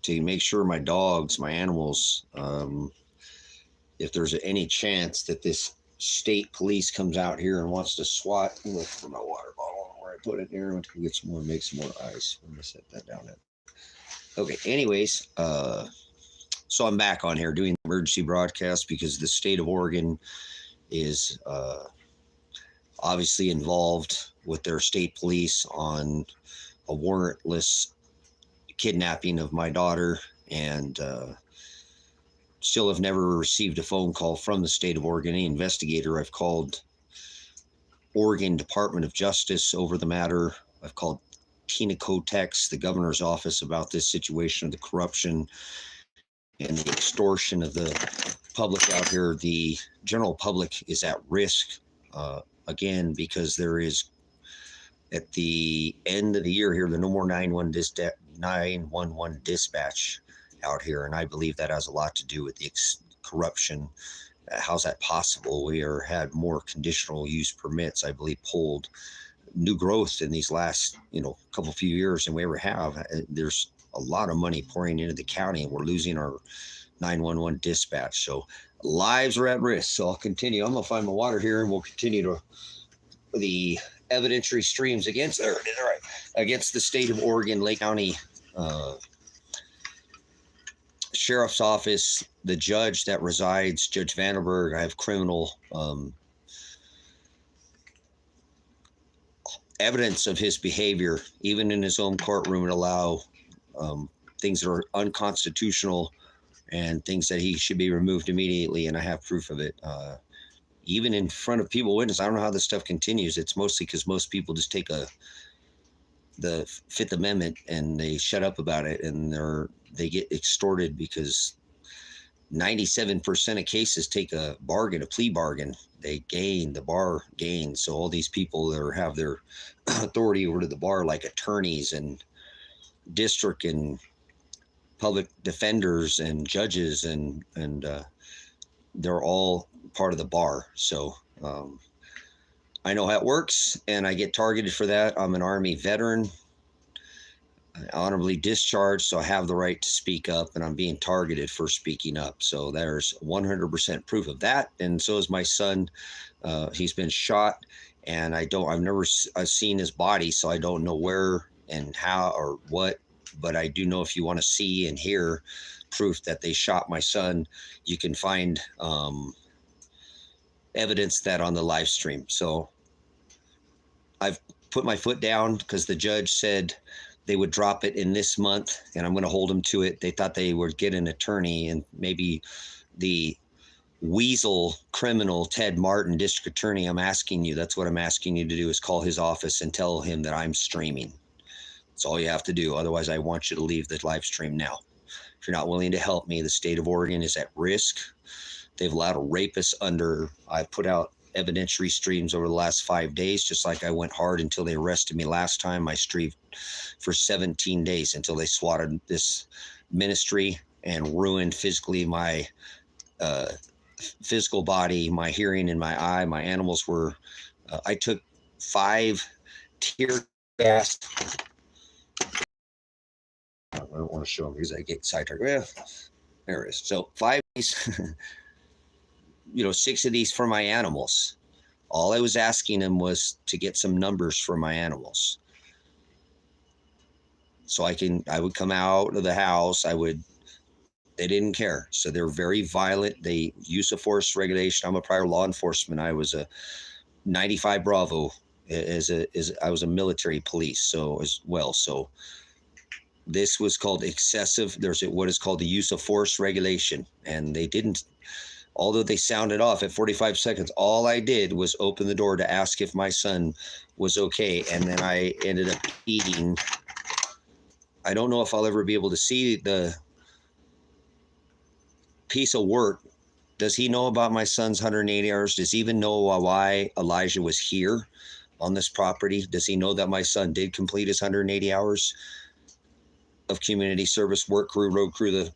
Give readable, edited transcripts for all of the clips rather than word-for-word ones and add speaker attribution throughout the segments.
Speaker 1: to make sure my dogs, my animals, if there's any chance that this state police comes out here and wants to SWAT. Look for my water bottle where I put it here. I'm going to get some more, make some more ice. I'm going to set that down. Okay. Anyways, so I'm back on here doing the emergency broadcast because the state of Oregon is obviously involved with their state police on a warrantless kidnapping of my daughter, and still have never received a phone call from the state of Oregon, any investigator. I've called Oregon Department of Justice over the matter. I've called Tina Kotex, the governor's office, about this situation of the corruption and the extortion of the public out here. The general public is at risk, again, because there is, at the end of the year here, the no more 911 dispatch out here, and I believe that has a lot to do with the corruption. How's that possible? We had more conditional use permits, I believe, pulled, new growth in these last few years than we ever have. There's a lot of money pouring into the county, and we're losing our 911 dispatch. So lives are at risk. So I'll continue. I'm gonna find my water here, and we'll continue to the evidentiary streams against against the state of Oregon, Lake County Sheriff's Office, the judge that resides, Judge Vandenberg. I have criminal evidence of his behavior, even in his own courtroom, and allow things that are unconstitutional and things that he should be removed immediately. And I have proof of it. Even in front of people witness. I don't know how this stuff continues. It's mostly because most people just take the Fifth Amendment and they shut up about it, and they get extorted because 97% of cases take a plea bargain. They gain, the bar gains. So all these people that have their authority over to the bar, like attorneys and district and public defenders and judges, and they're all part of the bar. So I know how it works, and I get targeted for that. I'm an Army veteran, honorably discharged, so I have the right to speak up, and I'm being targeted for speaking up. So there's 100% proof of that. And so is my son. He's been shot, and I've never seen his body, so I don't know where and how or what, but I do know if you want to see and hear proof that they shot my son, you can find evidence that on the live stream. So I've put my foot down because the judge said they would drop it in this month, and I'm going to hold them to it. They thought they would get an attorney, and maybe the weasel criminal Ted Martin, district attorney, that's what I'm asking you to do, is call his office and tell him that I'm streaming. That's all you have to do. Otherwise, I want you to leave the live stream now. If you're not willing to help me, the state of Oregon is at risk. They've allowed a rapist under. I've put out evidentiary streams over the last 5 days, just like I went hard until they arrested me last time. I streamed for 17 days until they swatted this ministry and ruined physically my physical body, my hearing in my eye. My animals were, I took 5 tear gas. I don't want to show them because I get sidetracked. Well, there it is. So 5 days. 6 of these for my animals. All I was asking them was to get some numbers for my animals. So I would come out of the house. They didn't care. So they're very violent. They use of force regulation. I'm a prior law enforcement. I was a 95 Bravo I was a military police. So as well. So this was called excessive. There's what is called the use of force regulation. And they didn't, although they sounded off at 45 seconds, all I did was open the door to ask if my son was okay. And then I ended up eating. I don't know if I'll ever be able to see the piece of work. Does he know about my son's 180 hours? Does he even know why Elijah was here on this property? Does he know that my son did complete his 180 hours of community service, work crew, road crew?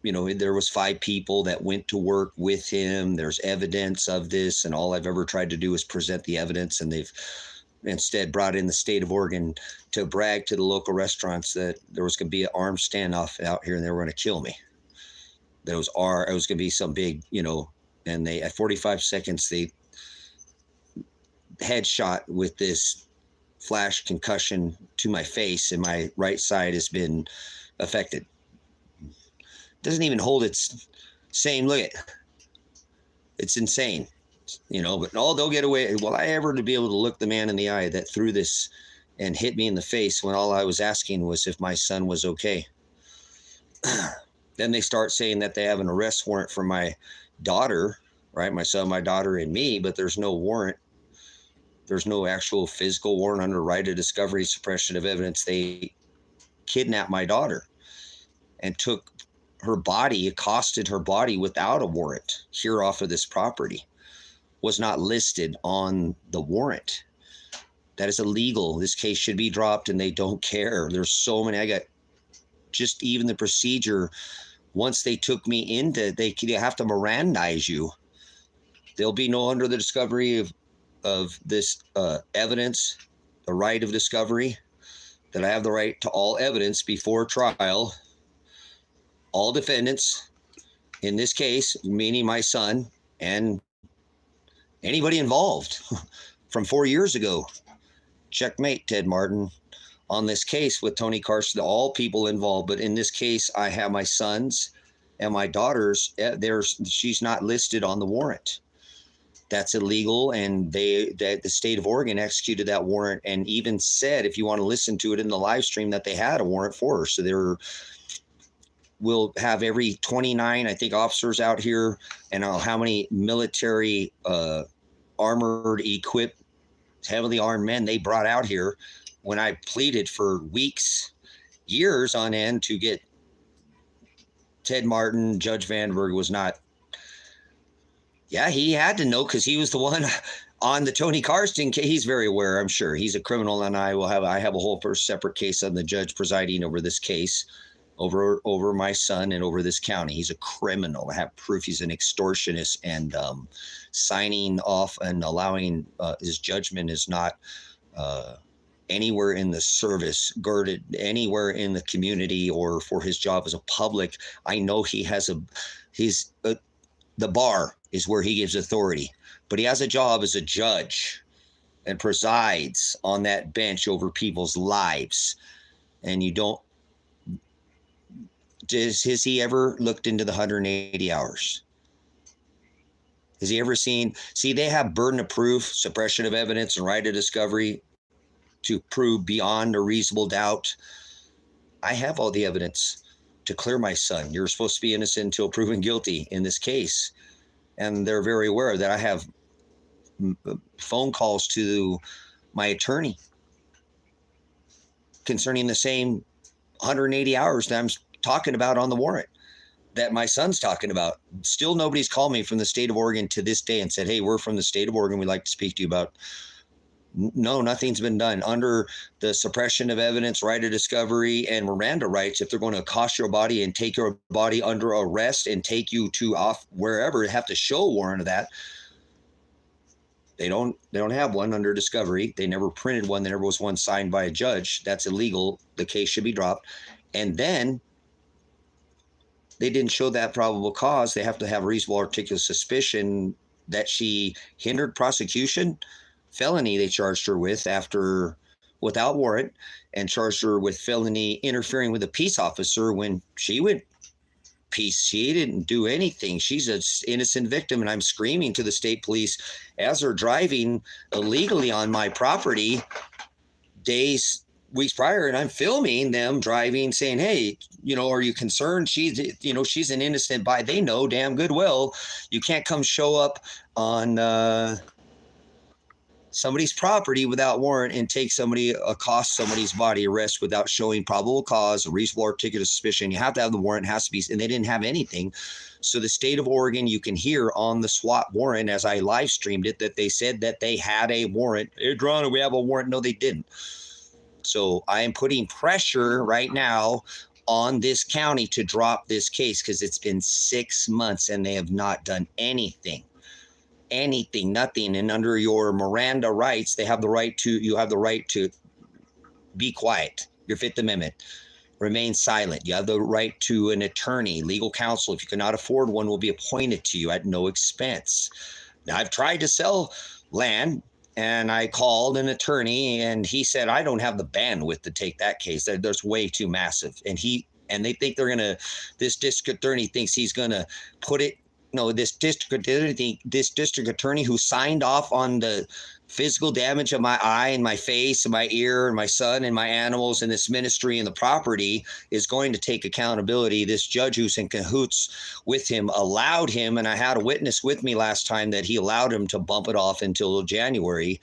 Speaker 1: There was 5 people that went to work with him. There's evidence of this, and all I've ever tried to do is present the evidence, and they've instead brought in the state of Oregon to brag to the local restaurants that there was going to be an armed standoff out here and they were going to kill me. That it was going to be some big, and they, at 45 seconds, they headshot with this flash concussion to my face, and my right side has been affected. Doesn't even hold its same, look at, it's insane. But they'll get away. Will I ever to be able to look the man in the eye that threw this and hit me in the face when all I was asking was if my son was okay? Then they start saying that they have an arrest warrant for my daughter, right? My son, my daughter, and me, but there's no warrant. There's no actual physical warrant under right of discovery, suppression of evidence. They kidnapped my daughter and took her body, accosted her body without a warrant here off of this property. Was not listed on the warrant. That is illegal. This case should be dropped, and they don't care. There's so many. I got just even the procedure. Once they took me into, they have to Mirandize you. There'll be no under the discovery of this evidence, the right of discovery, that I have the right to all evidence before trial. All defendants in this case, meaning my son and anybody involved from 4 years ago. Checkmate, Ted Martin, on this case with Tony Carson, all people involved. But in this case, I have my sons and my daughters. She's not listed on the warrant. That's illegal. And the state of Oregon executed that warrant and even said, if you want to listen to it in the live stream, that they had a warrant for her. So we'll have every 29, I think, officers out here, and how many military armored, equipped, heavily armed men they brought out here when I pleaded for weeks, years on end to get Ted Martin. Judge Vandenberg was not. Yeah, he had to know because he was the one on the Tony Karsten case. He's very aware, I'm sure. He's a criminal, and I have a whole first separate case on the judge presiding over this case. Over my son and over this county. He's a criminal. I have proof he's an extortionist, and signing off and allowing his judgment is not anywhere in the service, girded anywhere in the community or for his job as a public. I know he has the bar is where he gives authority, but he has a job as a judge and presides on that bench over people's lives. And you don't, has he ever looked into the 180 hours? Has he ever seen? See, they have burden of proof, suppression of evidence, and right of discovery to prove beyond a reasonable doubt. I have all the evidence to clear my son. You're supposed to be innocent until proven guilty in this case. And they're very aware that I have phone calls to my attorney concerning the same 180 hours that I'm talking about on the warrant, that my son's talking about. Still nobody's called me from the state of Oregon to this day and said, hey, we're from the state of Oregon, we'd like to speak to you about. No, nothing's been done. Under the suppression of evidence, right of discovery, and Miranda rights, if they're going to accost your body and take your body under arrest and take you to off wherever, have to show a warrant of that. They don't have one under discovery. They never printed one. There never was one signed by a judge. That's illegal. The case should be dropped. And then they didn't show that probable cause. They have to have reasonable articulate suspicion that she hindered prosecution. Felony they charged her with without warrant, and charged her with felony interfering with a peace officer when she went peace. She didn't do anything. She's an innocent victim, and I'm screaming to the state police as they're driving illegally on my property weeks prior, and I'm filming them driving, saying, hey, are you concerned? She's an innocent they know damn good well you can't come show up on somebody's property without warrant and accost somebody's body, arrest without showing probable cause, a reasonable articulate suspicion. You have to have the warrant, has to be, and they didn't have anything. So the state of Oregon, you can hear on the SWAT warrant, as I live streamed it, that they said that they had a warrant. Hey, Drona, we have a warrant. No, they didn't. So I am putting pressure right now on this county to drop this case because it's been 6 months and they have not done anything. anything, nothing. And under your Miranda rights, you have the right to be quiet. Your Fifth Amendment. Remain silent. You have the right to an attorney, legal counsel. If you cannot afford one, will be appointed to you at no expense. Now, I've tried to sell land, and I called an attorney, and he said, I don't have the bandwidth to take that case. That's way too massive. And they think this district attorney thinks he's going to put it, no, this district attorney who signed off on the physical damage of my eye and my face and my ear and my son and my animals and this ministry and the property is going to take accountability. This judge who's in cahoots with him allowed him, and I had a witness with me last time, that he allowed him to bump it off until January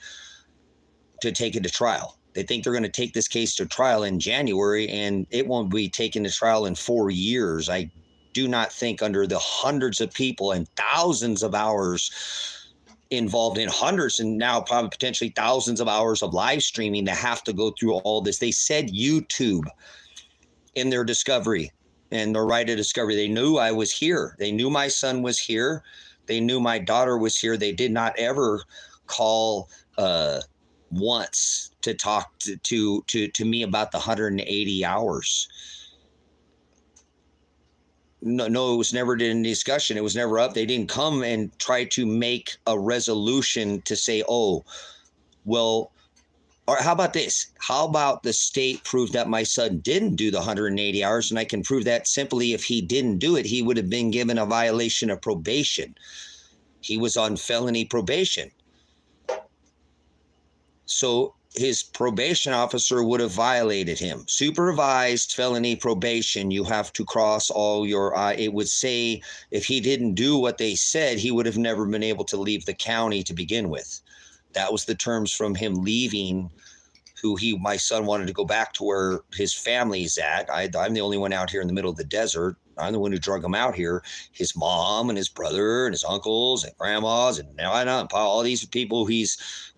Speaker 1: to take it to trial. They think they're going to take this case to trial in January, and it won't be taken to trial in 4 years. I do not think, under the hundreds of people and thousands of hours involved in, hundreds and now probably potentially thousands of hours of live streaming, to have to go through all this. They said YouTube in their discovery and their right of discovery. They knew I was here. They knew my son was here. They knew my daughter was here. They did not ever call once to talk to me about the 180 hours. No, it was never in discussion. It was never up. They didn't come and try to make a resolution to say, oh, well, or how about this? How about the state prove that my son didn't do the 180 hours? And I can prove that simply. If he didn't do it, he would have been given a violation of probation. He was on felony probation. So his probation officer would have violated him. Supervised felony probation, you have to cross all your it would say if he didn't do what they said, he would have never been able to leave the county to begin with. That was the terms from him leaving, my son wanted to go back to where his family's at. I'm the only one out here in the middle of the desert. I'm the one who drug him out here. His mom and his brother and his uncles and grandmas and all these people, he's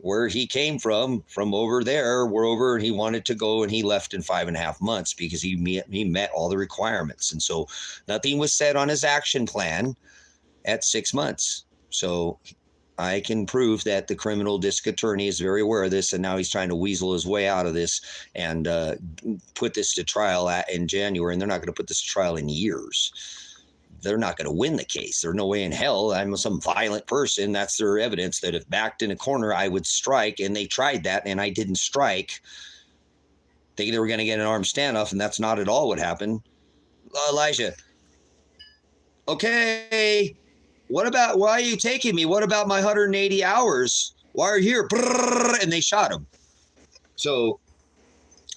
Speaker 1: where he came from over there, were over, and he wanted to go, and he left in 5.5 months because he met all the requirements. And so nothing was said on his action plan at 6 months. So I can prove that the criminal district attorney is very aware of this, and now he's trying to weasel his way out of this and put this to trial in January, and they're not going to put this to trial in years. They're not going to win the case. There's no way in hell. I'm some violent person. That's their evidence, that if backed in a corner, I would strike. And they tried that, and I didn't strike. Thinking they were going to get an armed standoff, and that's not at all what happened. Elijah, okay, why are you taking me? What about my 180 hours? Why are you here? And they shot him. So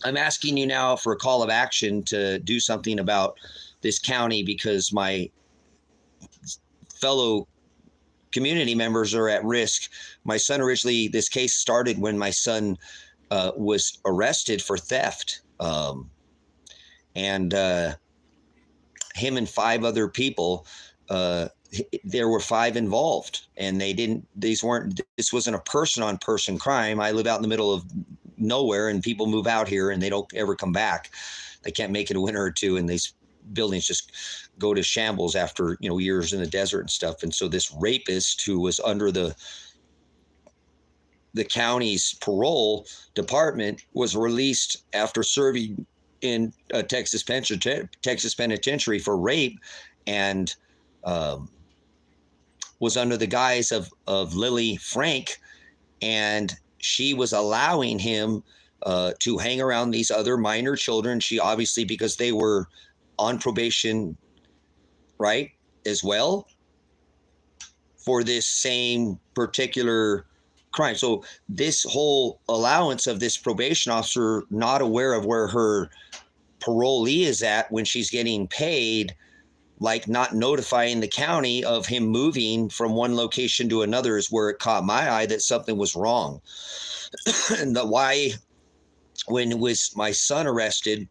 Speaker 1: I'm asking you now for a call of action to do something about this county, because my fellow community members are at risk. My son originally, this case started when my son was arrested for theft. And him and 5 other people, there were 5 involved, and this wasn't a person-on-person crime. I live out in the middle of nowhere, and people move out here and they don't ever come back. They can't make it a winter or two, and these buildings just go to shambles after years in the desert and stuff. And so this rapist, who was under the county's parole department, was released after serving in a Texas penitentiary for rape, and was under the guise of Lily Frank, and she was allowing him to hang around these other minor children. She obviously, because they were on probation, right, as well, for this same particular crime. So this whole allowance of this probation officer, not aware of where her parolee is at when she's getting paid, like not notifying the county of him moving from one location to another, is where it caught my eye that something was wrong. And why, when was my son arrested,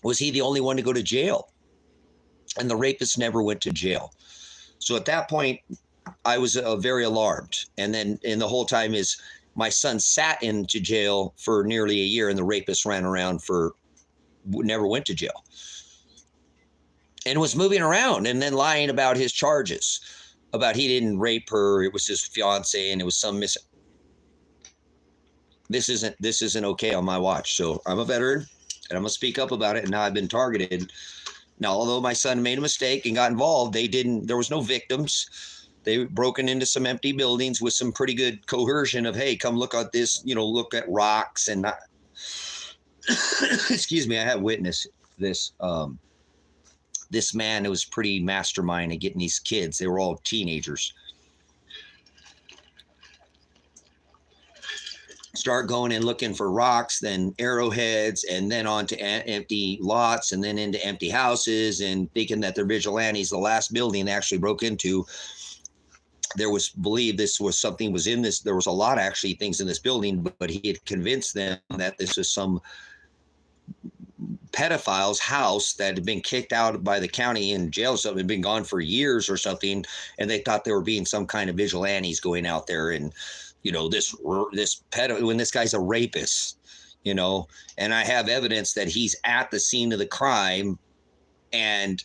Speaker 1: was he the only one to go to jail? And the rapist never went to jail. So at that point, I was very alarmed. And the whole time is my son sat into jail for nearly a year, and the rapist ran around never went to jail, and was moving around and then lying about his charges. about he didn't rape her. It was his fiance, and it was some This isn't okay on my watch. So I'm a veteran, and I'm gonna speak up about it. And now I've been targeted. Now, although my son made a mistake and got involved, there was no victims. They broken into some empty buildings with some pretty good coercion of, hey, come look at this, look at rocks and not. Excuse me, I have witnessed this. This man who was pretty mastermind at getting these kids. They were all teenagers. Start going and looking for rocks, then arrowheads, and then onto empty lots, and then into empty houses, and thinking that they're vigilantes. The last building they actually broke into, there was believed this was something was in this. There was a lot of actually things in this building, but he had convinced them that this was some pedophile's house that had been kicked out by the county in jail, so it had been gone for years or something, and they thought they were being some kind of vigilantes going out there and this pedo, when this guy's a rapist, and I have evidence that he's at the scene of the crime and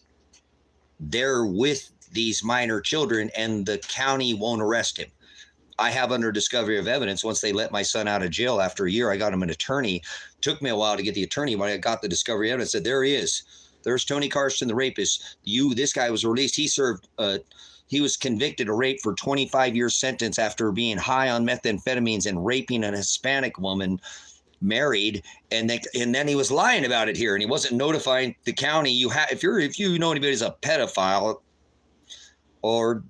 Speaker 1: they're with these minor children and the county won't arrest him. I have under discovery of evidence. Once they let my son out of jail after a year, I got him an attorney. Took me a while to get the attorney, but I got the discovery evidence that there he is. There's Tony Karsten, the rapist. This guy was released. He was convicted of rape for 25-year sentence after being high on methamphetamines and raping an Hispanic woman, married, and then he was lying about it here, and he wasn't notifying the county. If you know anybody who's a pedophile or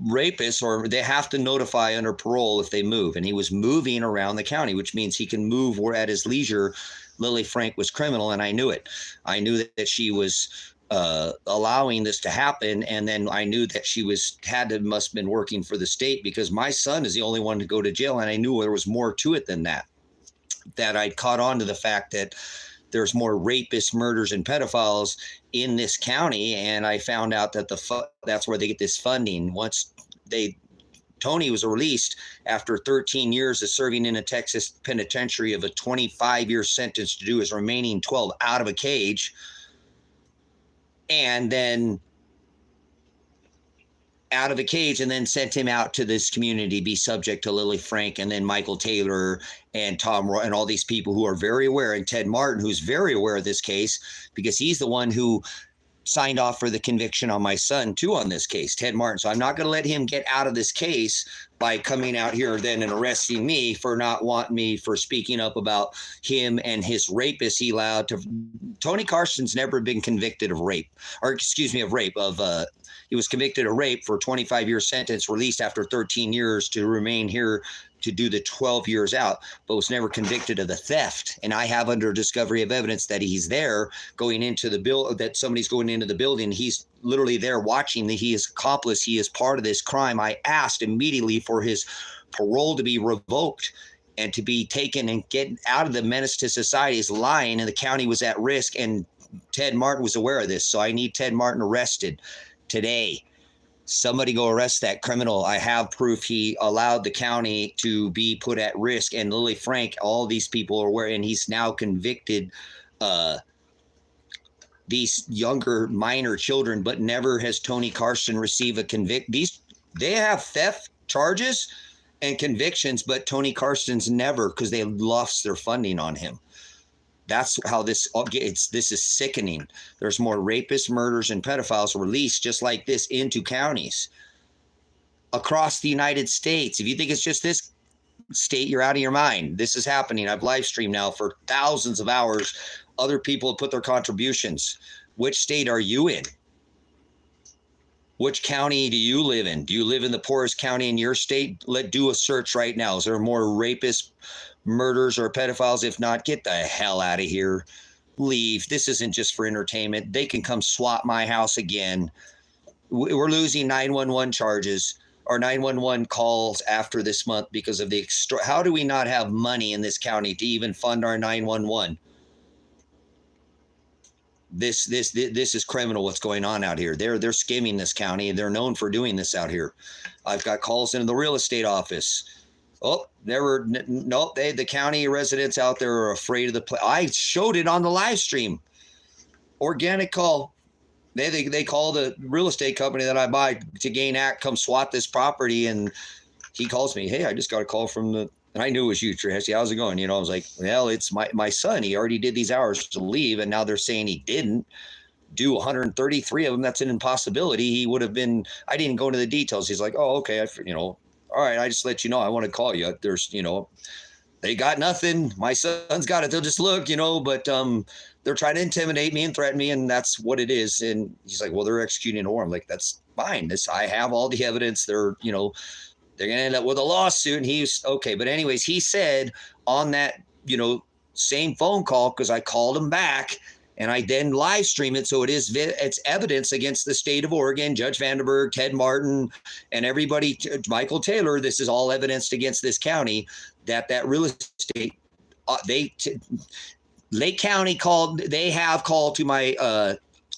Speaker 1: rapist, or they have to notify under parole if they move, and he was moving around the county, which means he can move at his leisure. Lily Frank was criminal, and I knew it. I knew that she was allowing this to happen, and then I knew that she must have been working for the state, because my son is the only one to go to jail, and I knew there was more to it than that. That I'd caught on to the fact that there's more rapists, murders, and pedophiles in this county, and I found out that that's where they get this funding. Tony was released after 13 years of serving in a Texas penitentiary of a 25-year sentence to do his remaining 12 out of a cage. And then out of the cage, and then sent him out to this community, be subject to Lily Frank, and then Michael Taylor and Tom Roy and all these people who are very aware, and Ted Martin, who's very aware of this case, because he's the one who signed off for the conviction on my son too on this case, Ted Martin. So I'm not going to let him get out of this case by coming out here then and arresting me for not wanting me for speaking up about him and his rapist. He allowed to. Tony Karsten's never been convicted of rape, he was convicted of rape for a 25-year sentence, released after 13 years to remain here to do the 12 years out, but was never convicted of the theft. And I have under discovery of evidence that he's there going into the that somebody's going into the building. He's literally there watching that he is accomplice. He is part of this crime. I asked immediately for his parole to be revoked and to be taken and get out of the menace to society is lying, and the county was at risk, and Ted Martin was aware of this. So I need Ted Martin arrested today. Somebody go arrest that criminal. I have proof he allowed the county to be put at risk, and Lily Frank, all these people are aware, and he's now convicted these younger minor children, but never has Tony Karsten received a convict. They have theft charges and convictions, but Tony Karsten's never, because they lost their funding on him. That's how this is sickening. There's more rapists, murders, and pedophiles released just like this into counties across the United States. If you think it's just this state, you're out of your mind. This is happening. I've live streamed now for thousands of hours. Other people have put their contributions. Which state are you in? Which county do you live in? Do you live in the poorest county in your state? Do a search right now. Is there more rapists, murders, or pedophiles? If not, get the hell out of here. Leave. This isn't just for entertainment. They can come swap my house again. We're losing 911 charges or 911 calls after this month because of the how do we not have money in this county to even fund our 911? This is criminal what's going on out here. They're skimming this county, and they're known for doing this out here. I've got calls into the real estate office. Oh, the county residents out there are afraid of the I showed it on the live stream. Organic call. They call the real estate company that I buy to gain act, come swat this property. And he calls me, hey, I just got a call from the, and I knew it was you, Tracy. How's it going? I was like, well, it's my son. He already did these hours to leave, and now they're saying he didn't do 133 of them. That's an impossibility. He would have been, I didn't go into the details. He's like, oh, okay. All right. I just let you know, I want to call you. There's, they got nothing. My son's got it. They'll just look, but they're trying to intimidate me and threaten me, and that's what it is. And he's like, well, they're executing a warrant. I'm like, that's fine. I have all the evidence. They're going to end up with a lawsuit. And he's okay. But anyways, he said on that, same phone call, because I called him back and I then live stream it. So it's evidence against the state of Oregon, Judge Vandenberg, Ted Martin, and everybody, Michael Taylor. This is all evidenced against this county that real estate, Lake County they have called to my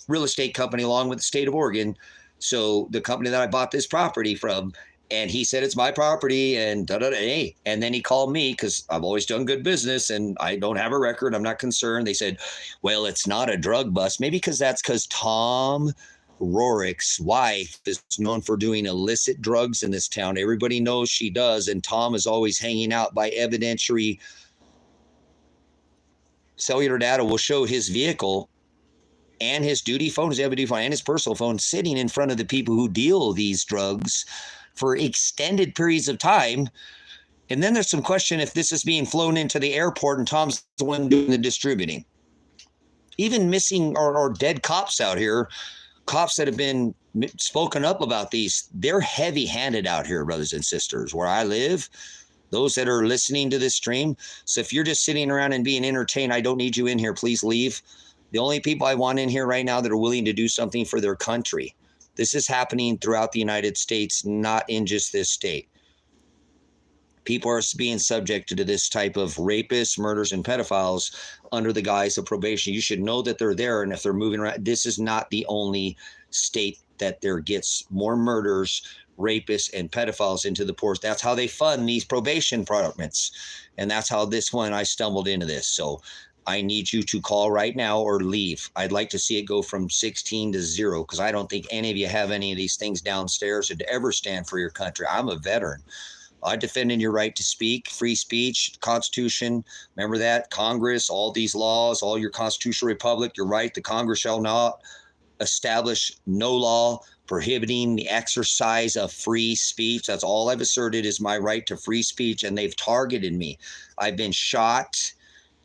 Speaker 1: real estate company along with the state of Oregon. So the company that I bought this property from, and he said it's my property, and hey. And then he called me because I've always done good business and I don't have a record. I'm not concerned. They said, well, it's not a drug bust. Maybe because Tom Rorick's wife is known for doing illicit drugs in this town. Everybody knows she does. And Tom is always hanging out by evidentiary. Cellular data will show his vehicle and his duty phone, his duty phone, and his personal phone sitting in front of the people who deal these drugs for extended periods of time. And then there's some question if this is being flown into the airport and Tom's the one doing the distributing. Even missing or dead cops out here, cops that have been spoken up about these, they're heavy-handed out here, brothers and sisters. Where I live, those that are listening to this stream. So if you're just sitting around and being entertained, I don't need you in here. Please leave. The only people I want in here right now that are willing to do something for their country. This is happening throughout the United States, not in just this state. People are being subjected to this type of rapists, murders, and pedophiles under the guise of probation. You should know that they're there, and if they're moving around, this is not the only state that there gets more murders, rapists, and pedophiles into the ports. That's how they fund these probation departments, and that's how this one, I stumbled into this. So I need you to call right now or leave. I'd like to see it go from 16 to 0, because I don't think any of you have any of these things downstairs to ever stand for your country. I'm a veteran. I defended your right to speak, free speech, Constitution. Remember that? Congress, all these laws, all your constitutional republic, your right. The Congress shall not establish no law prohibiting the exercise of free speech. That's all I've asserted is my right to free speech, and they've targeted me. I've been shot.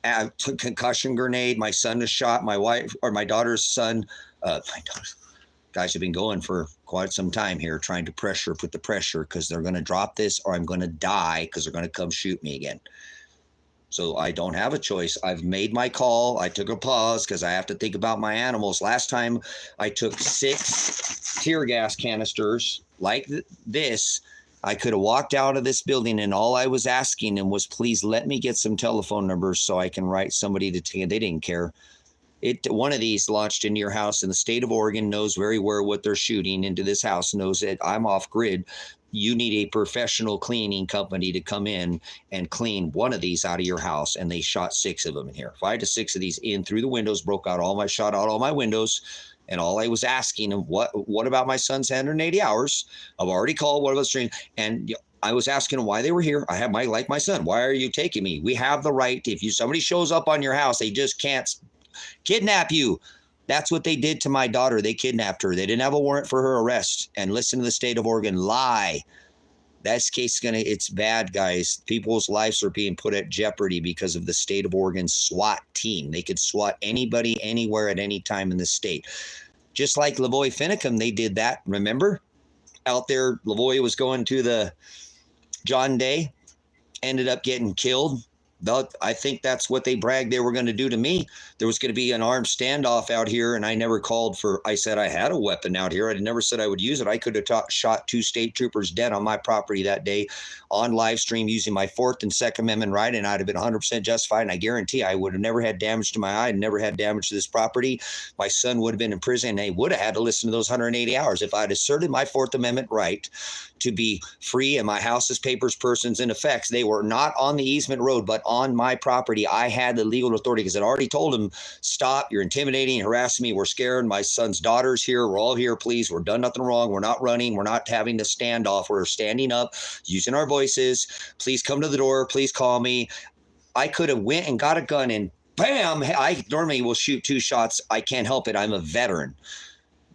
Speaker 1: I took concussion grenade. My son was shot. My wife or my daughter's son. Guys have been going for quite some time here, trying to put the pressure, because they're going to drop this or I'm going to die, because they're going to come shoot me again. So I don't have a choice. I've made my call. I took a pause because I have to think about my animals. Last time I took 6 tear gas canisters like this. I could have walked out of this building, and all I was asking them was, please let me get some telephone numbers so I can write somebody to take it. They didn't care. One of these launched into your house, and the state of Oregon knows very well what they're shooting into this house, knows that I'm off grid. You need a professional cleaning company to come in and clean one of these out of your house. And they shot 6 of them in here. 5 to 6 of these in through the windows, shot out all my windows. And all I was asking him, what about my son's 180 hours? I've already called. What about the stream? And I was asking them why they were here. I have like my son. Why are you taking me? We have the right. If somebody shows up on your house, they just can't kidnap you. That's what they did to my daughter. They kidnapped her. They didn't have a warrant for her arrest. And listen to the state of Oregon lie. That's case it's bad, guys. People's lives are being put at jeopardy because of the state of Oregon SWAT team. They could SWAT anybody, anywhere, at any time in the state. Just like Lavoy Finicum, they did that. Remember? Out there, Lavoy was going to the John Day, ended up getting killed. I think that's what they bragged they were going to do to me. There was going to be an armed standoff out here, and I never called for, I said I had a weapon out here. I never said I would use it. I could have shot 2 state troopers dead on my property that day on live stream using my 4th and 2nd Amendment right, and I'd have been 100% justified, and I guarantee I would have never had damage to my eye, never had damage to this property. My son would have been in prison, and they would have had to listen to those 180 hours. If I'd asserted my 4th Amendment right to be free and my house's papers, persons, and effects, they were not on the easement road, but on my property, I had the legal authority because I'd already told him, stop, you're intimidating, harassing me, we're scared, my son's daughter's here, we're all here, please, we're done nothing wrong, we're not running, we're not having to stand off, we're standing up, using our voices, please come to the door, please call me. I could have went and got a gun and bam, I normally will shoot 2 shots, I can't help it, I'm a veteran.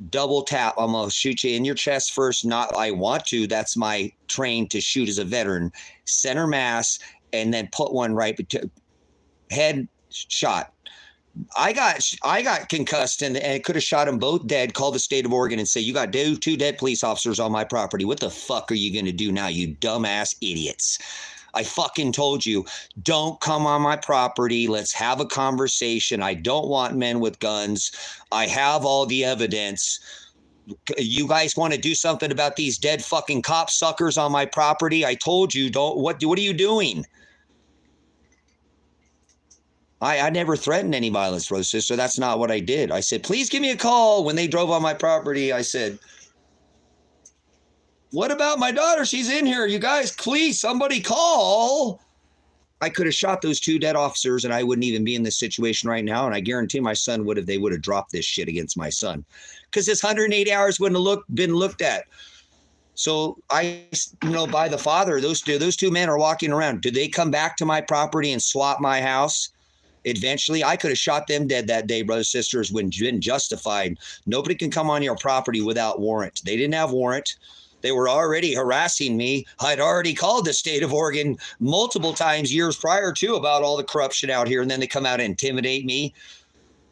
Speaker 1: Double tap, I'm gonna shoot you in your chest first, not I want to, that's my train to shoot as a veteran, center mass, and then put one right between head shot. I got concussed and it could have shot them both dead, call the state of Oregon and say, you got 2 dead police officers on my property, what the fuck are you gonna do now, you dumbass idiots? I fucking told you, don't come on my property. Let's have a conversation. I don't want men with guns. I have all the evidence. You guys want to do something about these dead fucking cop suckers on my property? I told you, don't. What are you doing? I never threatened any violence, brother, sister. That's not what I did. I said, please give me a call. When they drove on my property, I said, what about my daughter? She's in here. You guys, please, somebody call. I could have shot those 2 dead officers and I wouldn't even be in this situation right now. And I guarantee my son they would have dropped this shit against my son because this 180 hours wouldn't have been looked at. So by the father, those 2 men are walking around. Did they come back to my property and swap my house? Eventually, I could have shot them dead that day, brothers, sisters, when been justified. Nobody can come on your property without warrant. They didn't have warrant. They were already harassing me. I'd already called the state of Oregon multiple times years prior to about all the corruption out here. And then they come out and intimidate me.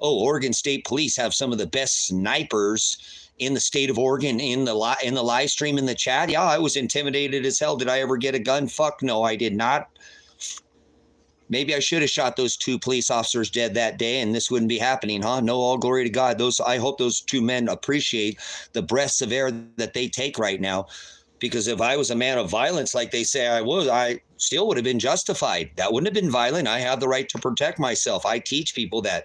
Speaker 1: Oh, Oregon State Police have some of the best snipers in the state of Oregon in the live stream in the chat. Yeah, I was intimidated as hell. Did I ever get a gun? Fuck no, I did not. Maybe I should have shot those 2 police officers dead that day and this wouldn't be happening, huh? No, all glory to God. I hope those 2 men appreciate the breaths of air that they take right now, because if I was a man of violence like they say I was, I still would have been justified. That wouldn't have been violent. I have the right to protect myself. I teach people that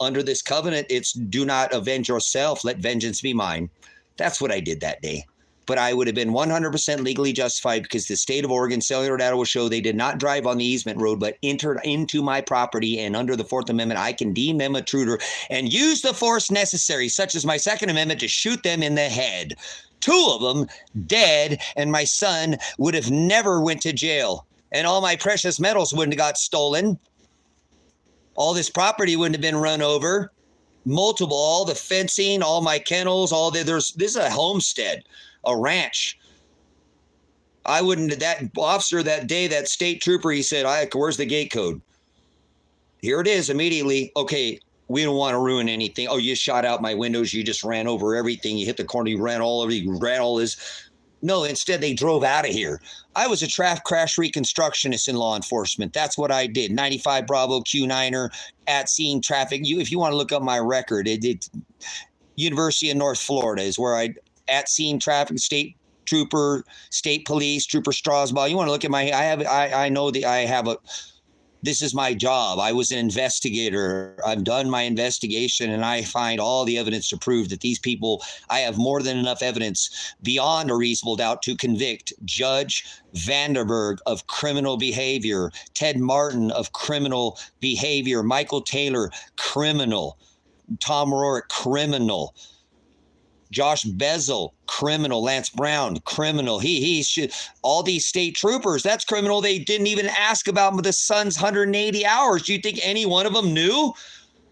Speaker 1: under this covenant, it's do not avenge yourself. Let vengeance be mine. That's what I did that day. But I would have been 100% legally justified because the state of Oregon cellular data will show they did not drive on the easement road, but entered into my property. And under the 4th Amendment, I can deem them a intruder and use the force necessary, such as my 2nd Amendment, to shoot them in the head. 2 of them dead, and my son would have never went to jail. And all my precious metals wouldn't have got stolen. All this property wouldn't have been run over. All the fencing, all my kennels, this is a homestead. A ranch. That officer that day, that state trooper, he said, where's the gate code? Here it is immediately. Okay, we don't want to ruin anything. Oh, you shot out my windows. You just ran over everything. You hit the corner. You ran all this. No, instead they drove out of here. I was a traffic crash reconstructionist in law enforcement. That's what I did. 95 Bravo Q9er at scene traffic. If you want to look up my record, University of North Florida is where at scene traffic, state trooper, state police, Trooper Strasbaugh. You want to look at this is my job. I was an investigator. I've done my investigation and I find all the evidence to prove that these people, I have more than enough evidence beyond a reasonable doubt to convict Judge Vanderberg of criminal behavior, Ted Martin of criminal behavior, Michael Taylor, criminal, Tom Rourke, criminal, Josh Bezel, criminal. Lance Brown, criminal. He should. All these state troopers, that's criminal. They didn't even ask about the son's 180 hours. Do you think any one of them knew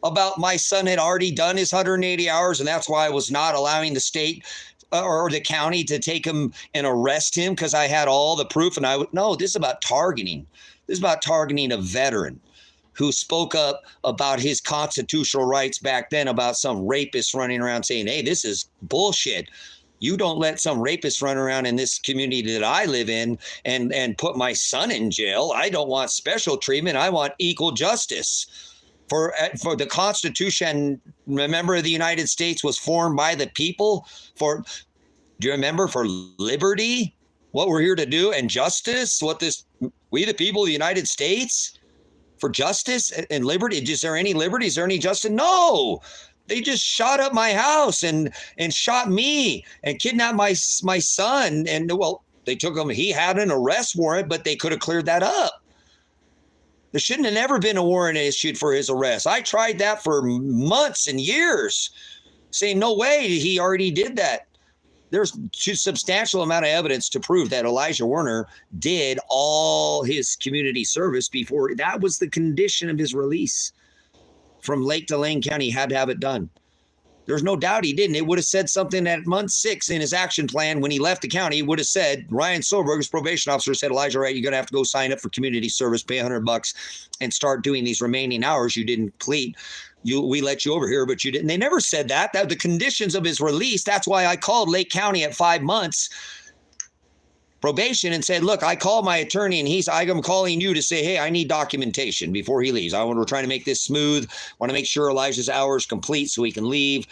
Speaker 1: about my son had already done his 180 hours? And that's why I was not allowing the state or the county to take him and arrest him because I had all the proof. And no, this is about targeting. This is about targeting a veteran who spoke up about his constitutional rights back then about some rapist running around saying, hey, this is bullshit. You don't let some rapist run around in this community that I live in and put my son in jail. I don't want special treatment. I want equal justice. For the Constitution, remember, the United States was formed by the people do you remember, for liberty, what we're here to do, and justice, we the people of the United States, for justice and liberty. Is there any liberty? Is there any justice? No. They just shot up my house and shot me and kidnapped my son. And well, they took him. He had an arrest warrant, but they could have cleared that up. There shouldn't have never been a warrant issued for his arrest. I tried that for months and years, saying no way, he already did that. There's a substantial amount of evidence to prove that Elijah Werner did all his community service before. That was the condition of his release from Lake to Lane County. He had to have it done. There's no doubt he didn't. It would have said something at month 6 in his action plan when he left the county. He would have said, Ryan Solberg's probation officer said, Elijah, right, you're going to have to go sign up for community service, pay $100 and start doing these remaining hours you didn't complete. We let you over here, but you didn't. They never said that. That the conditions of his release. That's why I called Lake County at 5 months probation and said, look, I called my attorney and I'm calling you to say, hey, I need documentation before he leaves. We're trying to make this smooth. Want to make sure Elijah's hours complete so he can leave.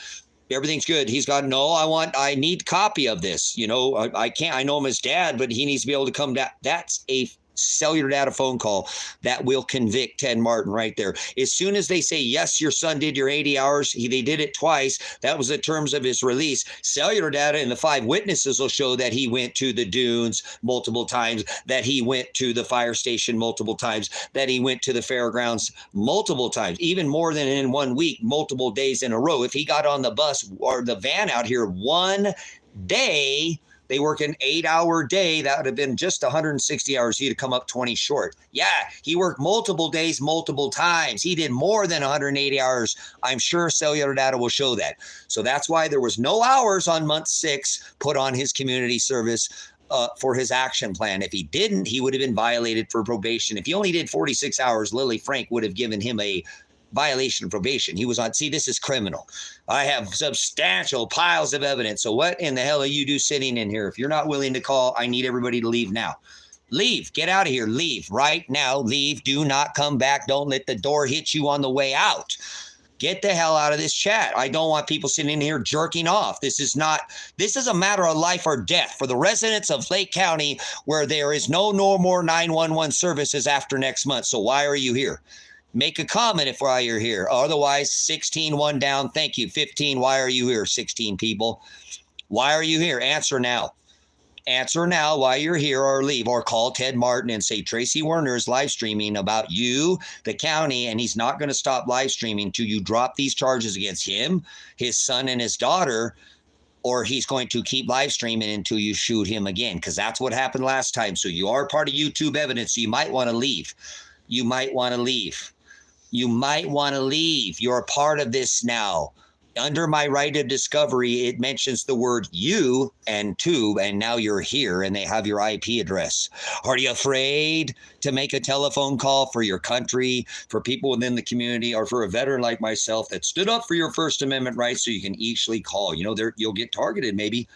Speaker 1: Everything's good. He's got, no, I need copy of this. I can't, I know him as dad, but he needs to be able to come down. That's a cellular data phone call that will convict Ted Martin right there. As soon as they say, yes, your son did your 80 hours, they did it twice. That was the terms of his release. Cellular data and the 5 witnesses will show that he went to the dunes multiple times, that he went to the fire station multiple times, that he went to the fairgrounds multiple times, even more than in 1 week, multiple days in a row. If he got on the bus or the van out here one day, they work an 8-hour day. That would have been just 160 hours. He'd have come up 20 short. Yeah, he worked multiple days, multiple times. He did more than 180 hours. I'm sure cellular data will show that. So that's why there was no hours on month 6 put on his community service for his action plan. If he didn't, he would have been violated for probation. If he only did 46 hours, Lily Frank would have given him a violation of probation. He was on, see, this is criminal. I have substantial piles of evidence. So what in the hell are you do sitting in here? If you're not willing to call, I need everybody to leave now. Leave. Get out of here. Leave right now. Leave. Do not come back. Don't let the door hit you on the way out. Get the hell out of this chat. I don't want people sitting in here jerking off. This is a matter of life or death for the residents of Lake County, where there is no more 911 services after next month. So why are you here? Make a comment while you're here. Otherwise, 16, 1 down. Thank you. 15, why are you here? 16 people. Why are you here? Answer now. Answer now why you're here, or leave, or call Ted Martin and say, Tracy Werner is live streaming about you, the county, and he's not going to stop live streaming till you drop these charges against him, his son, and his daughter, or he's going to keep live streaming until you shoot him again, because that's what happened last time. So you are part of YouTube evidence. So you might want to leave. You might want to leave. You might want to leave. You're a part of this now. Under my right of discovery, it mentions the word you and tube, and now you're here and they have your IP address. Are you afraid to make a telephone call for your country, for people within the community, or for a veteran like myself that stood up for your First Amendment rights so you can easily call? You'll get targeted maybe.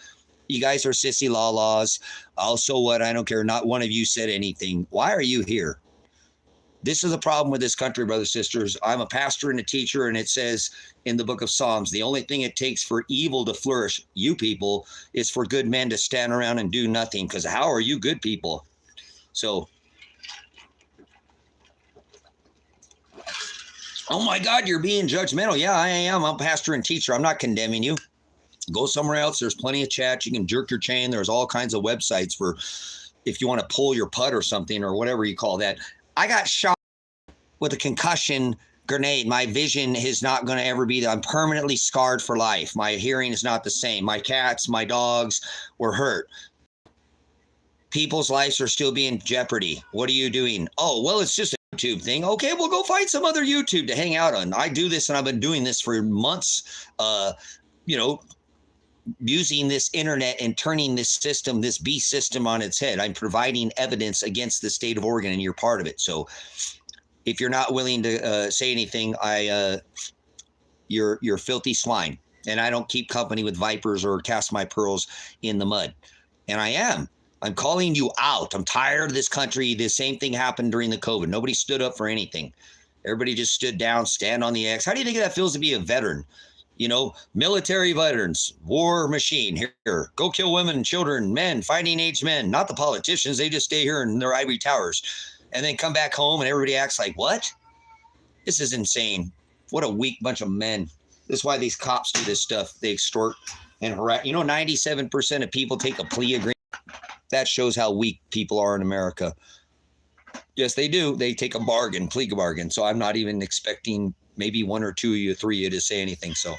Speaker 1: You guys are sissy laws. Also what? I don't care. Not one of you said anything. Why are you here? This is a problem with this country, brothers and sisters. I'm a pastor and a teacher, and it says in the book of Psalms, the only thing it takes for evil to flourish, you people, is for good men to stand around and do nothing, because how are you good people? So, oh my God, you're being judgmental. Yeah, I am. I'm a pastor and teacher. I'm not condemning you. Go somewhere else. There's plenty of chats. You can jerk your chain. There's all kinds of websites for if you want to pull your putt or something or whatever you call that. I got shot with a concussion grenade. My vision is not going to ever be there. I'm permanently scarred for life. My hearing is not the same. My cats, my dogs were hurt. People's lives are still being in jeopardy. What are you doing? Oh, well, it's just a YouTube thing. Okay, well, go find some other YouTube to hang out on. I do this, and I've been doing this for months, using this internet and turning this system, this beast system, on its head. I'm providing evidence against the state of Oregon, and you're part of it. So if you're not willing to say anything, you're filthy swine. And I don't keep company with vipers or cast my pearls in the mud. And I'm calling you out. I'm tired of this country. The same thing happened during the COVID. Nobody stood up for anything. Everybody just stood down, stand on the X. How do you think that feels to be a veteran? Military veterans, war machine here. Go kill women and children, men, fighting age men, not the politicians. They just stay here in their ivory towers and then come back home and everybody acts like, what? This is insane. What a weak bunch of men. This is why these cops do this stuff. They extort and harass. 97% of people take a plea agreement. That shows how weak people are in America. Yes, they do. They take a bargain, plea bargain. So I'm not even expecting maybe one or two of you, three of you to say anything. So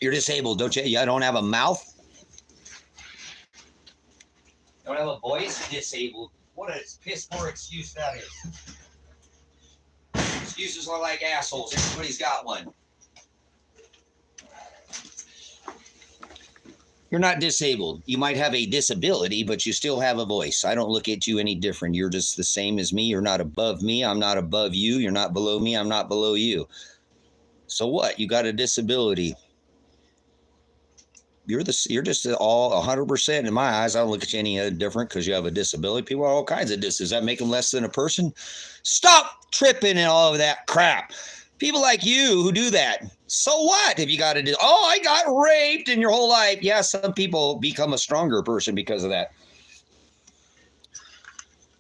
Speaker 1: you're disabled, don't you? You don't have a mouth? Don't have a voice? Disabled. What a piss poor excuse that is. Excuses are like assholes. Everybody's got one. You're not disabled. You might have a disability, but you still have a voice. I don't look at you any different. You're just the same as me. You're not above me. I'm not above you. You're not below me. I'm not below you. So what? You got a disability. You're just all 100% in my eyes. I don't look at you any different because you have a disability. People have all kinds of disabilities. Does that make them less than a person? Stop tripping and all of that crap. People like you who do that. So what if you got to do, oh, I got raped in your whole life. Yeah, some people become a stronger person because of that.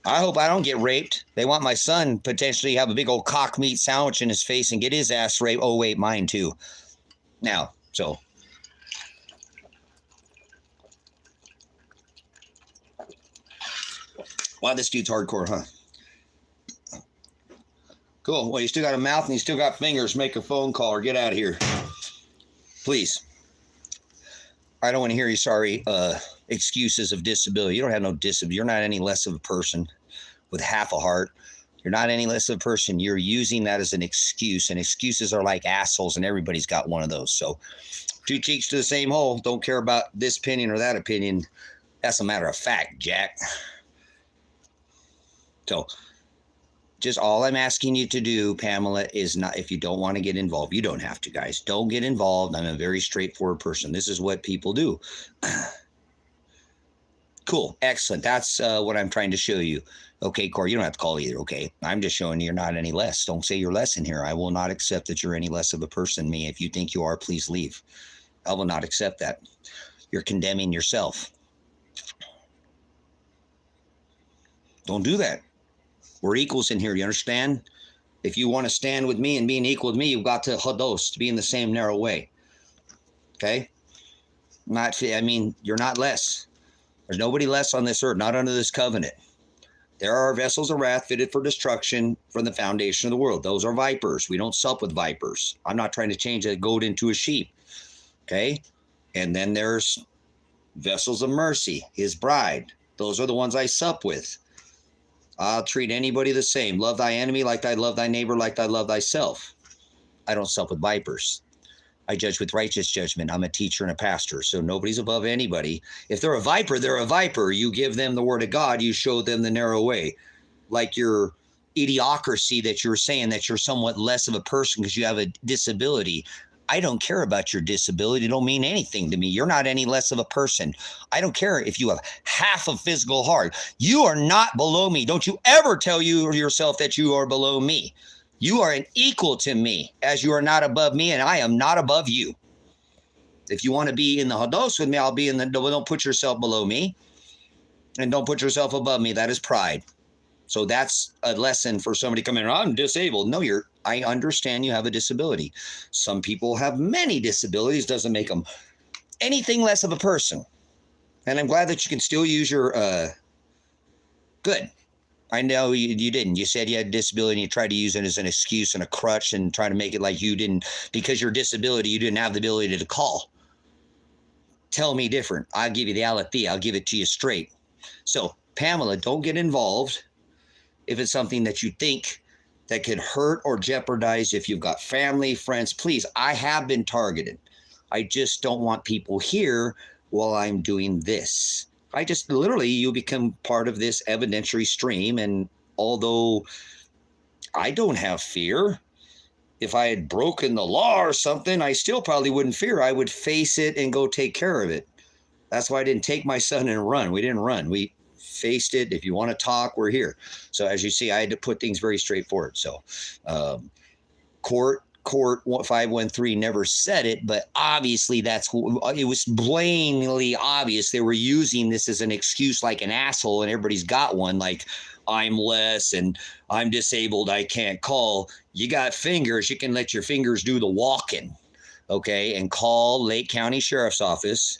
Speaker 1: I hope I don't get raped. They want my son potentially have a big old cock meat sandwich in his face and get his ass raped. Oh, wait, mine too. Now, so. Wow, this dude's hardcore, huh? Cool. Well, you still got a mouth and you still got fingers. Make a phone call or get out of here. Please. I don't want to hear you sorry excuses of disability. You don't have no disability. You're not any less of a person with half a heart. You're not any less of a person. You're using that as an excuse, and excuses are like assholes, and everybody's got one of those. So two cheeks to the same hole. Don't care about this opinion or that opinion. That's a matter of fact, Jack. So just all I'm asking you to do, Pamela, is not, if you don't want to get involved, you don't have to, guys. Don't get involved. I'm a very straightforward person. This is what people do. Cool. Excellent. That's what I'm trying to show you. Okay, Corey, you don't have to call either, okay? I'm just showing you're not any less. Don't say you're less in here. I will not accept that you're any less of a person than me. If you think you are, please leave. I will not accept that. You're condemning yourself. Don't do that. We're equals in here. You understand? If you want to stand with me and being equal with me, you've got to hados, to be in the same narrow way. Okay? You're not less. There's nobody less on this earth, not under this covenant. There are vessels of wrath fitted for destruction from the foundation of the world. Those are vipers. We don't sup with vipers. I'm not trying to change a goat into a sheep. Okay? And then there's vessels of mercy, his bride. Those are the ones I sup with. I'll treat anybody the same. Love thy enemy like thy love thy neighbor, like thy love thyself. I don't sup with vipers. I judge with righteous judgment. I'm a teacher and a pastor, so nobody's above anybody. If they're a viper, they're a viper. You give them the word of God. You show them the narrow way. Like your idiocracy that you're saying that you're somewhat less of a person because you have a disability. I don't care about your disability. It don't mean anything to me. You're not any less of a person. I don't care if you have half a physical heart. You are not below me. Don't you ever tell yourself that you are below me. You are an equal to me, as you are not above me, and I am not above you. If you want to be in the hados with me, I'll be in the, don't put yourself below me, and don't put yourself above me. That is pride. So that's a lesson for somebody coming around, I'm disabled. No, I understand you have a disability. Some people have many disabilities, doesn't make them anything less of a person. And I'm glad that you can still use your, good. I know you didn't. You said you had a disability and you tried to use it as an excuse and a crutch and try to make it like you didn't, because your disability, you didn't have the ability to call. Tell me different. I'll give you the aletheia. I'll give it to you straight. So, Pamela, don't get involved if it's something that you think that could hurt or jeopardize. If you've got family, friends, please, I have been targeted. I just don't want people here while I'm doing this. I just literally, you become part of this evidentiary stream. And although I don't have fear, if I had broken the law or something, I still probably wouldn't fear. I would face it and go take care of it. That's why I didn't take my son and run. We didn't run. We faced it. If you want to talk, we're here. So as you see, I had to put things very straightforward. So court 513 never said it, but obviously it was blatantly obvious. They were using this as an excuse like an asshole, and everybody's got one, like I'm less and I'm disabled, I can't call. You got fingers, you can let your fingers do the walking, okay? And call Lake County Sheriff's Office.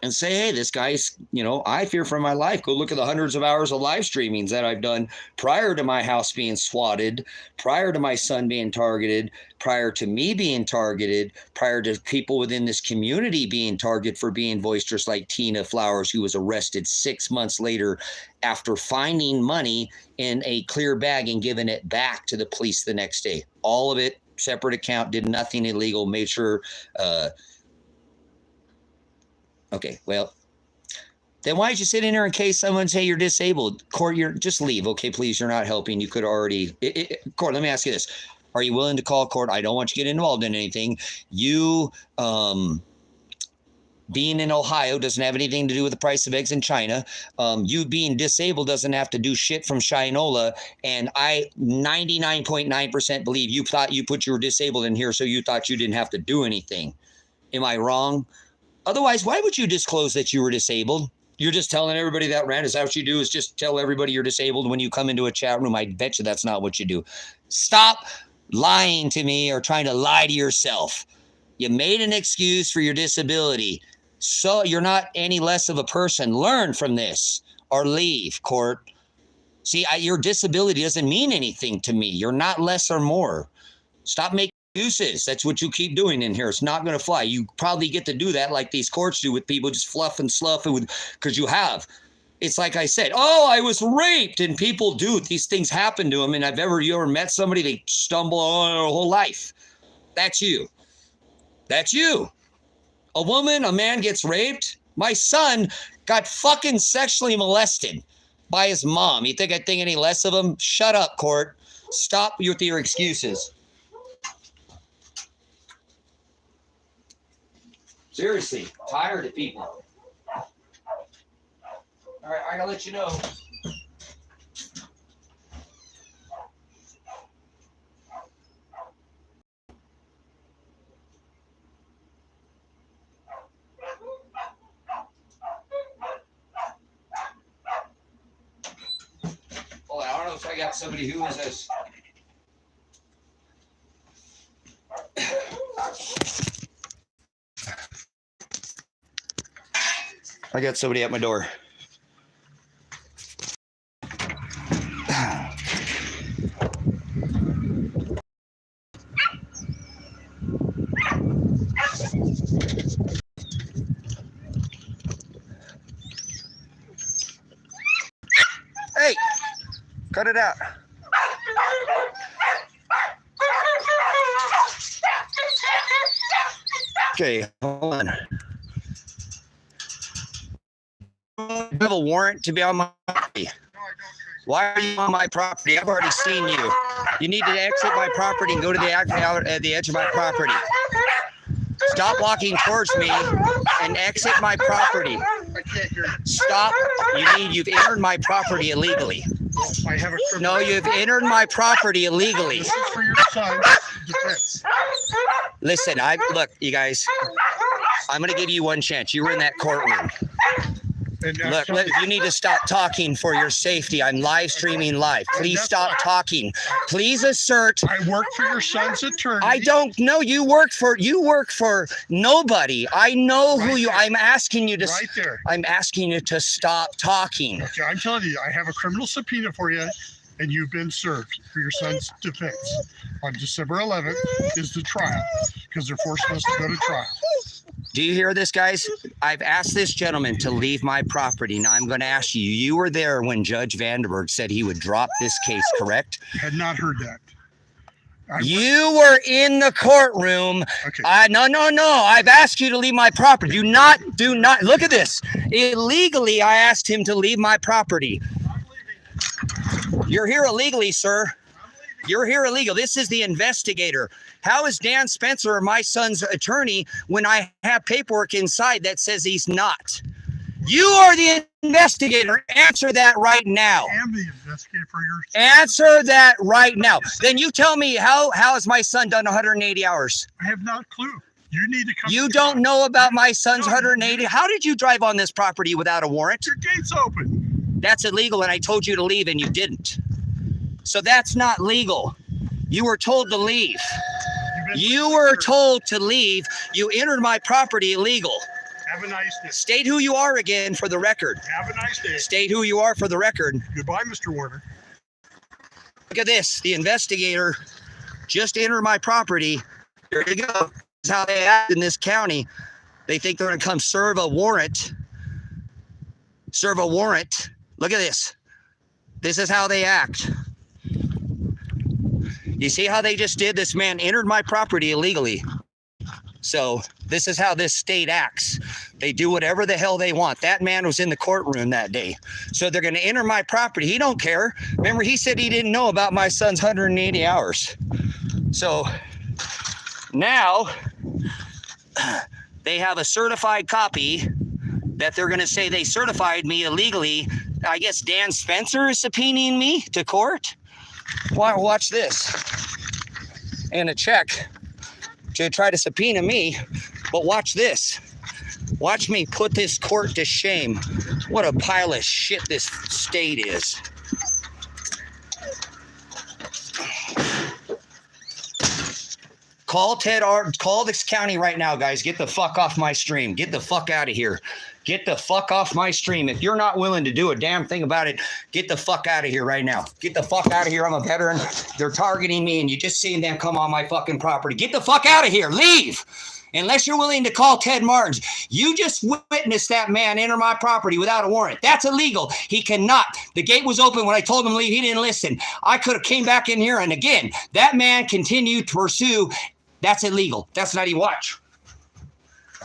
Speaker 1: and say, hey, this guy's, I fear for my life. Go look at the hundreds of hours of live streamings that I've done prior to my house being swatted, prior to my son being targeted, prior to me being targeted, prior to people within this community being targeted for being boisterous, like Tina Flowers, who was arrested 6 months later after finding money in a clear bag and giving it back to the police the next day. All of it, separate account, did nothing illegal, made sure, okay, well, then why did you sit in there in case someone say you're disabled? Court, just leave, okay, please. You're not helping. You could already. Court, let me ask you this. Are you willing to call court? I don't want you to get involved in anything. You, being in Ohio doesn't have anything to do with the price of eggs in China. You being disabled doesn't have to do shit from Shinola. And I 99.9% believe you thought you put you were disabled in here, so you thought you didn't have to do anything. Am I wrong? Otherwise, why would you disclose that you were disabled? You're just telling everybody that, Rand? Is that what you do, is just tell everybody you're disabled when you come into a chat room? I bet you that's not what you do. Stop lying to me or trying to lie to yourself. You made an excuse for your disability, so you're not any less of a person. Learn from this or leave, court. See, your disability doesn't mean anything to me. You're not less or more. Stop making excuses. That's what you keep doing in here. It's not going to fly. You probably get to do that like these courts do with people, just fluff and slough it because you have. It's like I said, oh, I was raped, and people do. These things happen to them, and you ever met somebody, they stumble on their whole life. That's you. That's you. A woman, a man gets raped. My son got fucking sexually molested by his mom. You think I think any less of him? Shut up, court. Stop with your excuses. Seriously, tired of people. All right, I gotta let you know. Well, I don't know if I got somebody who is this. I got somebody at my door. Hey, cut it out. Okay, hold on. You have a warrant to be on my property. Why are you on my property? I've already seen you. You need to exit my property and go to the edge of my property. Stop walking towards me and exit my property.
Speaker 2: I can't hear you.
Speaker 1: Stop. You've entered my property illegally.
Speaker 2: I have a criminal.
Speaker 1: No, you've entered my property illegally.
Speaker 2: This is for your son's defense.
Speaker 1: Listen, look, you guys, I'm going to give you one chance. You were in that courtroom. Look, you need to stop talking for your safety. I'm live streaming live. Please stop talking. Please assert.
Speaker 2: I work for your son's attorney.
Speaker 1: I don't know. You work for nobody. I know who you. I'm asking you to.
Speaker 2: Right there.
Speaker 1: I'm asking you to stop talking.
Speaker 2: Okay, I'm telling you, I have a criminal subpoena for you, and you've been served for your son's defense. On December 11th is the trial, because they're forcing us to go to trial.
Speaker 1: Do you hear this, guys? I've asked this gentleman to leave my property. Now I'm going to ask you. You were there when Judge Vandenberg said he would drop this case, correct?
Speaker 2: I had not heard that.
Speaker 1: You were in the courtroom.
Speaker 2: Okay.
Speaker 1: No. I've asked you to leave my property. Do not. Look at this. Illegally, I asked him to leave my property.
Speaker 2: I'm leaving.
Speaker 1: You're here illegally, sir.
Speaker 2: I'm leaving.
Speaker 1: You're here illegal. This is the investigator. How is Dan Spencer my son's attorney when I have paperwork inside that says he's not? You are the investigator. Answer that right now.
Speaker 2: I am the investigator for your
Speaker 1: Answer that right now. Then you tell me how has my son done 180 hours?
Speaker 2: I have not a clue. You need to come.
Speaker 1: You don't know about my son's 180. How did you drive on this property without a warrant?
Speaker 2: Your gate's open.
Speaker 1: That's illegal, and I told you to leave, and you didn't. So that's not legal. You were told to leave. You were told to leave. You entered my property illegal.
Speaker 2: Have a nice day.
Speaker 3: State who you are again for the record.
Speaker 2: Have a nice day.
Speaker 3: State who you are for the record.
Speaker 2: Goodbye, Mr. Werner.
Speaker 3: Look at this. The investigator just entered my property. There you go. This is how they act in this county. They think they're going to come serve a warrant. Serve a warrant. Look at this. This is how they act. You see how they just did? This man entered my property illegally. So this is how this state acts. They do whatever the hell they want. That man was in the courtroom that day. So they're going to enter my property. He don't care. Remember, he said he didn't know about my son's 180 hours. So now they have a certified copy that they're going to say they certified me illegally. I guess Dan Spencer is subpoenaing me to court. Watch this. And a check to try to subpoena me. But watch this. Watch me put this court to shame. What a pile of shit this state is. Call this county right now, guys. Get the fuck off my stream. Get the fuck out of here. Get the fuck off my stream. If you're not willing to do a damn thing about it, get the fuck out of here right now. Get the fuck out of here. I'm a veteran. They're targeting me, and you just seen them come on my fucking property. Get the fuck out of here. Leave. Unless you're willing to call Ted Martins. You just witnessed that man enter my property without a warrant. That's illegal. He cannot. The gate was open when I told him to leave. He didn't listen. I could have came back in here, and again, that man continued to pursue. That's illegal. That's not even watch.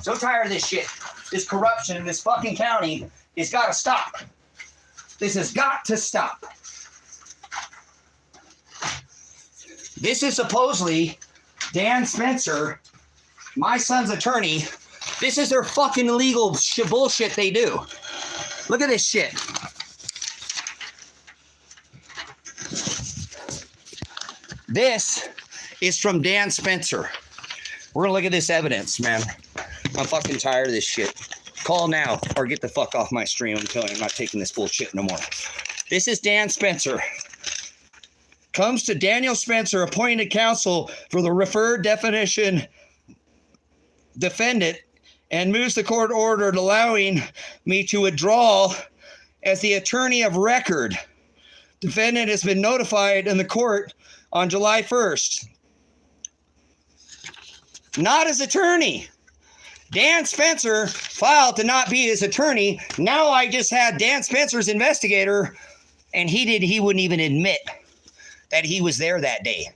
Speaker 3: So tired of this shit. This corruption in this fucking county has got to stop. This has got to stop. This is supposedly Dan Spencer, my son's attorney. This is their fucking illegal bullshit they do. Look at this shit. This is from Dan Spencer. We're gonna look at this evidence, man. I'm fucking tired of this shit. Call now or get the fuck off my stream. I'm telling you, I'm not taking this bullshit no more. This is Dan Spencer. Comes to Daniel Spencer, appointed counsel for the referred definition defendant, and moves the court order allowing me to withdraw as the attorney of record. Defendant has been notified in the court on July 1st. Not his attorney. Dan Spencer filed to not be his attorney. Now I just had Dan Spencer's investigator, and he wouldn't even admit that he was there that day.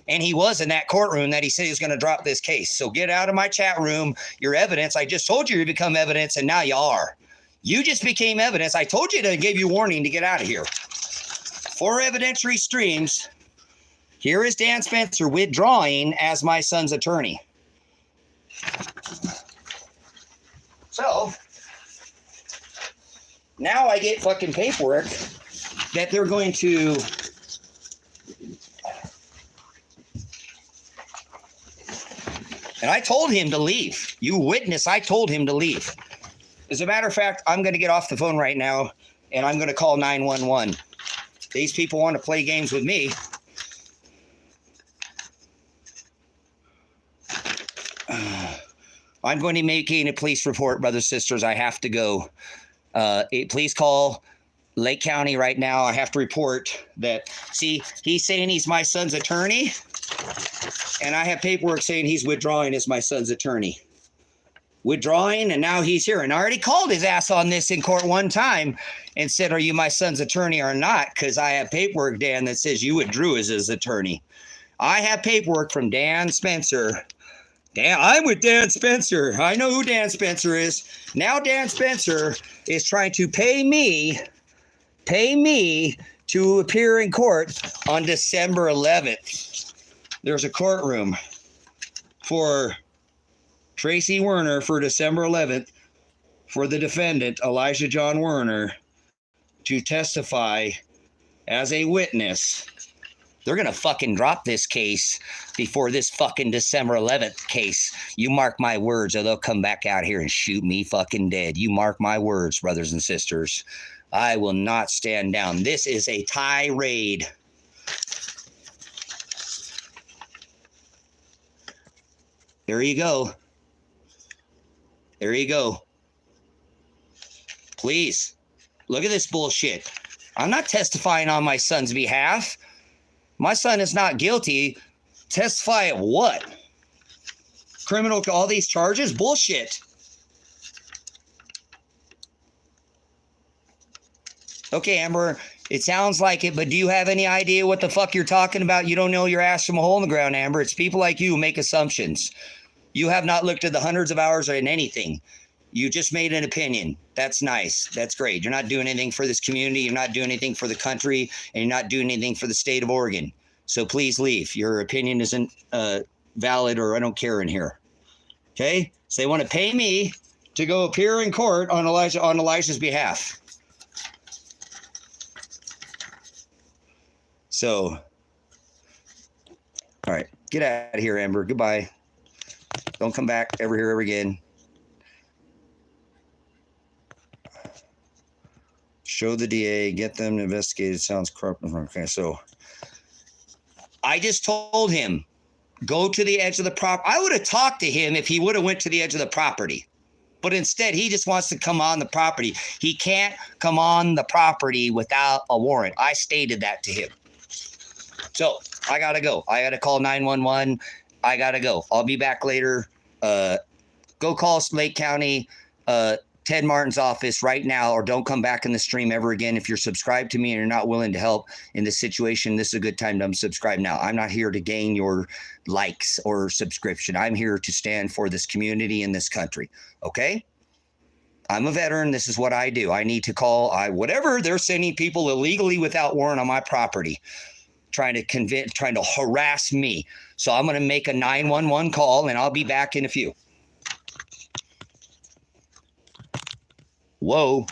Speaker 3: And he was in that courtroom that he said he was going to drop this case. So get out of my chat room. Your evidence. I just told you to become evidence, and now you are. You just became evidence. I told you to give you warning to get out of here. 4 evidentiary streams. Here is Dan Spencer withdrawing as my son's attorney. So now I get fucking paperwork that they're going to and I told him to leave. You witness, I told him to leave. As a matter of fact, I'm going to get off the phone right now and I'm going to call 911. These people want to play games with me. I'm going to be making a police report, brothers and sisters. I have to go. Please call Lake County right now. I have to report that. See, he's saying he's my son's attorney, and I have paperwork saying he's withdrawing as my son's attorney. Withdrawing, and now he's here. And I already called his ass on this in court one time and said, are you my son's attorney or not? Because I have paperwork, Dan, that says you withdrew as his attorney. I have paperwork from Dan Spencer. I'm with Dan Spencer. I know who Dan Spencer is. Now Dan Spencer is trying to pay me to appear in court on December 11th. There's a courtroom for Tracy Werner for December 11th for the defendant, Elijah John Werner, to testify as a witness. They're going to fucking drop this case before this fucking December 11th case. You mark my words, or they'll come back out here and shoot me fucking dead. You mark my words, brothers and sisters. I will not stand down. This is a tirade. There you go. There you go. Please. Look at this bullshit. I'm not testifying on my son's behalf. My son is not guilty. Testify at what? Criminal, all these charges? Bullshit. Okay, Amber, it sounds like it, but do you have any idea what the fuck you're talking about? You don't know your ass from a hole in the ground, Amber. It's people like you who make assumptions. You have not looked at the hundreds of hours or in anything. You just made an opinion. That's nice. That's great. You're not doing anything for this community. You're not doing anything for the country, and you're not doing anything for the state of Oregon. So please leave. Your opinion isn't valid, or I don't care in here. Okay? So they want to pay me to go appear in court on Elijah's behalf. So, all right. Get out of here, Amber. Goodbye. Don't come back ever here ever again. Show the DA, get them to investigate. It sounds corrupt. Okay, so I just told him, go to the edge of the property. I would have talked to him if he would have went to the edge of the property. But instead, he just wants to come on the property. He can't come on the property without a warrant. I stated that to him. So I got to go. I got to call 911. I got to go. I'll be back later. Go call Lake County Ted Martin's office right now, or don't come back in the stream ever again. If you're subscribed to me and you're not willing to help in this situation, this is a good time to unsubscribe now. I'm not here to gain your likes or subscription. I'm here to stand for this community in this country. Okay? I'm a veteran. This is what I do. I need to call whatever they're sending people illegally without warrant on my property, trying to harass me. So I'm going to make a 911 call, and I'll be back in a few. Whoa.